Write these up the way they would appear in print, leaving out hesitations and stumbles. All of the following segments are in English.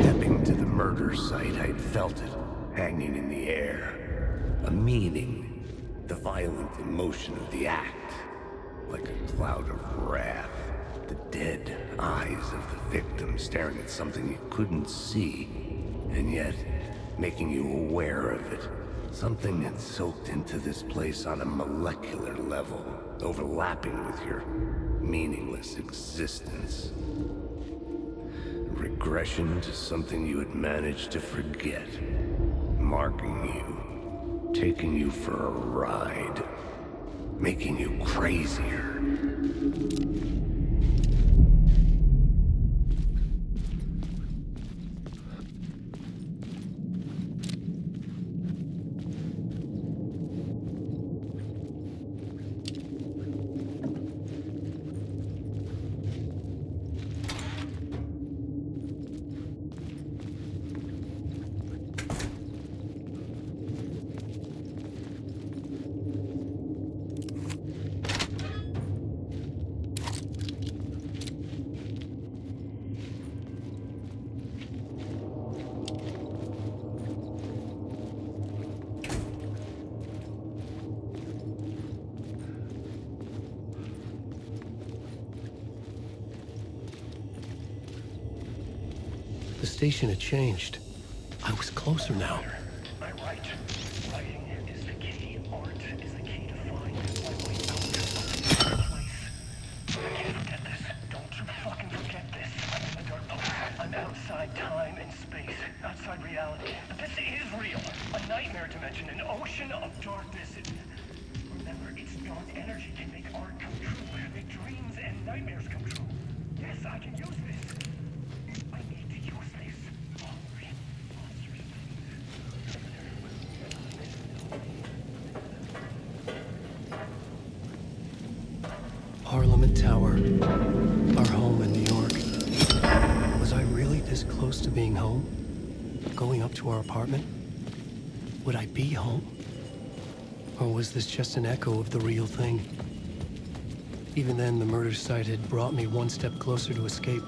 Stepping to the murder site, I'd felt it, hanging in the air. A meaning, the violent emotion of the act. Like a cloud of wrath. The dead eyes of the victim staring at something you couldn't see, and yet making you aware of it. Something had soaked into this place on a molecular level, overlapping with your meaningless existence. Regression to something you had managed to forget. Marking you, taking you for a ride, making you crazier. The station had changed. I was closer now. I write. Writing is the key. Art is the key to find my way out of this place. I can't forget this. Don't you fucking forget this. I'm in the dark place. I'm outside time and space. Outside reality. But this is real. A nightmare dimension. An ocean of darkness. Remember, its dark energy can make art come true. Make dreams and nightmares come true. Yes, I can use this. I need to use this. Parliament Tower. Our home in New York. Was I really this close to being home? Going up to our apartment? Would I be home? Or was this just an echo of the real thing? Even then, the murder site had brought me one step closer to escape.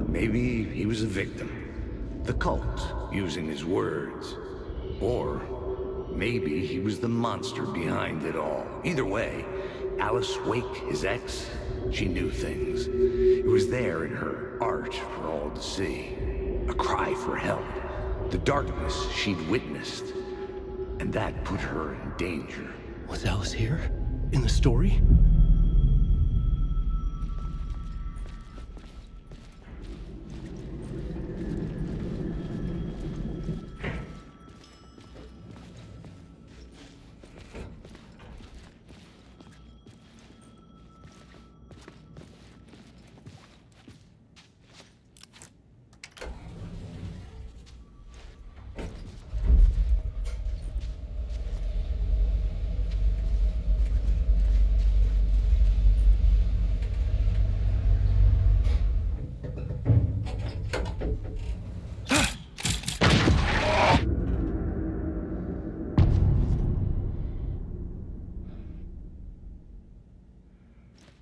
Maybe he was a victim. The cult, using his words. Or maybe he was the monster behind it all. Either way, Alice Wake, his ex, she knew things. It was there in her art for all to see. A cry for help. The darkness she'd witnessed. And that put her in danger. Was Alice here? In the story?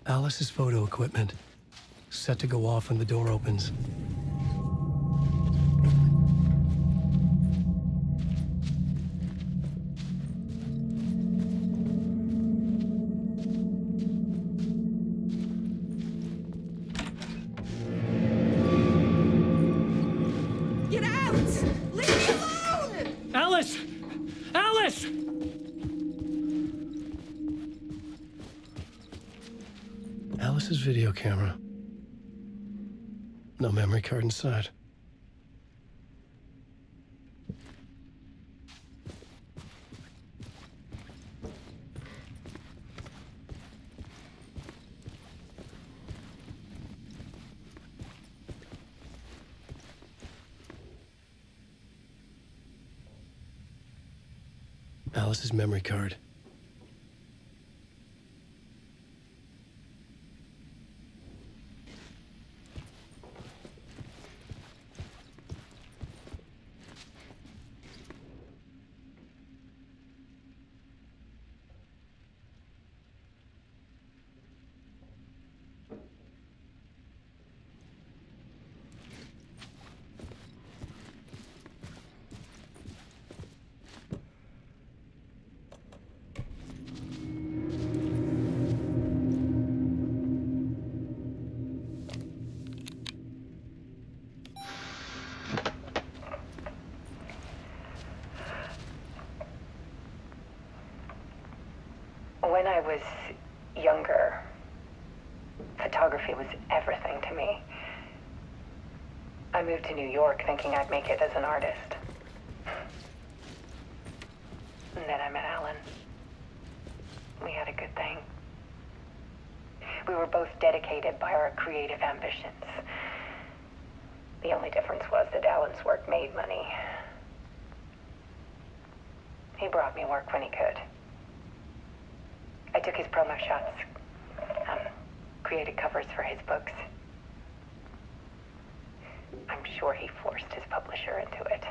Alice's photo equipment, set to go off when the door opens. Get out! Leave me alone! Alice! Alice! Alice's video camera. No memory card inside. Alice's memory card. When I was younger, photography was everything to me. I moved to New York thinking I'd make it as an artist. And then I met Alan. We had a good thing. We were both dedicated by our creative ambitions. The only difference was that Alan's work made money. He brought me work when he could. I took his promo shots, created covers for his books. I'm sure he forced his publisher into it.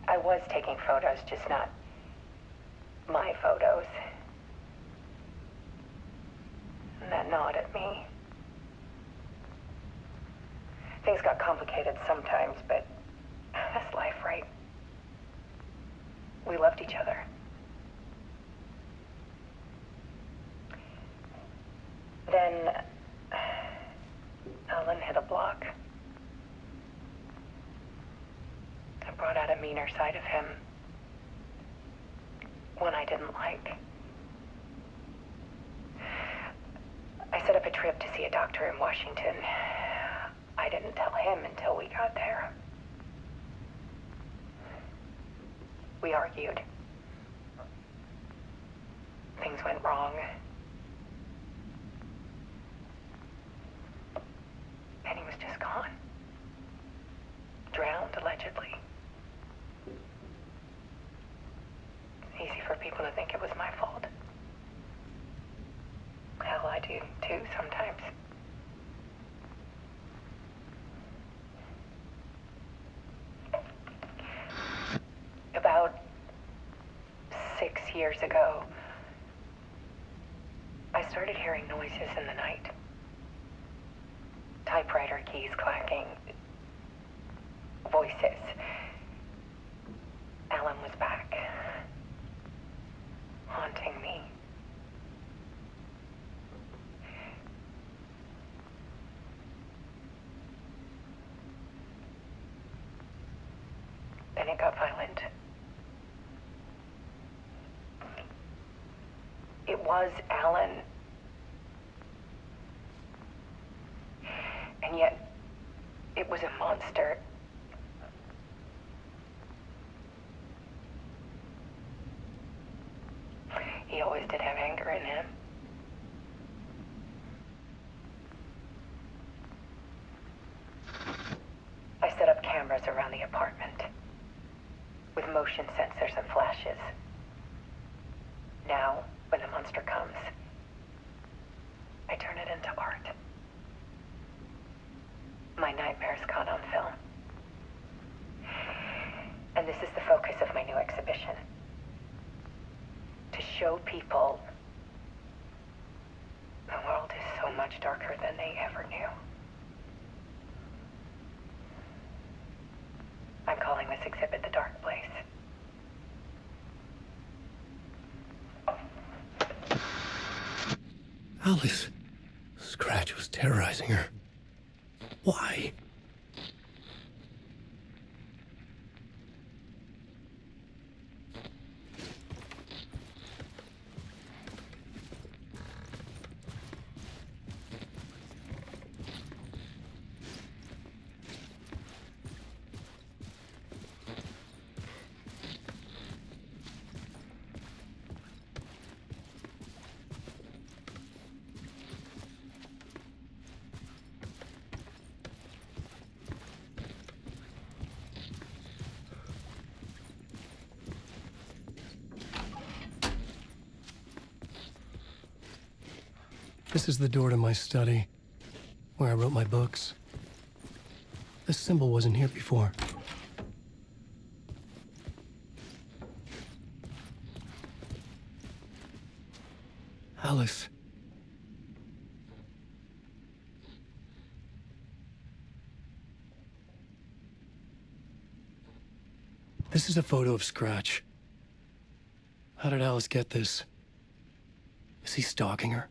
I was taking photos, just not my photos. And that gnawed at me. Things got complicated sometimes, but that's life, right? We loved each other. Then Alan hit a block. I brought out a meaner side of him. One I didn't like. I set up a trip to see a doctor in Washington. I didn't tell him until we got there. We argued. Things went wrong. And he was just gone. Drowned, allegedly. It's easy for people to think it was my fault. Hell, I do too sometimes. About 6 years ago, I started hearing noises in the night. Typewriter keys clacking. Voices. Alan was back. Haunting me. Then it got violent. It was Alan. And yet, it was a monster. He always did have anger in him. I set up cameras around the apartment with motion sensors and flashes. Now, when the monster comes, I turn it into art. My nightmares caught on film. And this is the focus of my new exhibition. To show people the world is so much darker than they ever knew. I'm calling this exhibit The Dark Place. Alice. Scratch was terrorizing her. Why? This is the door to my study, where I wrote my books. This symbol wasn't here before. Alice. This is a photo of Scratch. How did Alice get this? Is he stalking her?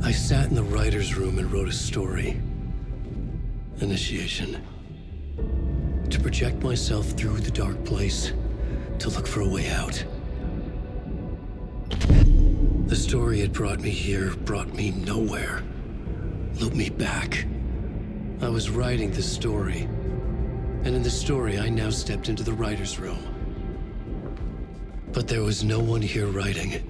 I sat in the writer's room and wrote a story. Initiation. To project myself through the dark place, to look for a way out. The story had brought me here, brought me nowhere. Looped me back. I was writing the story. And in the story, I now stepped into the writer's room. But there was no one here writing it.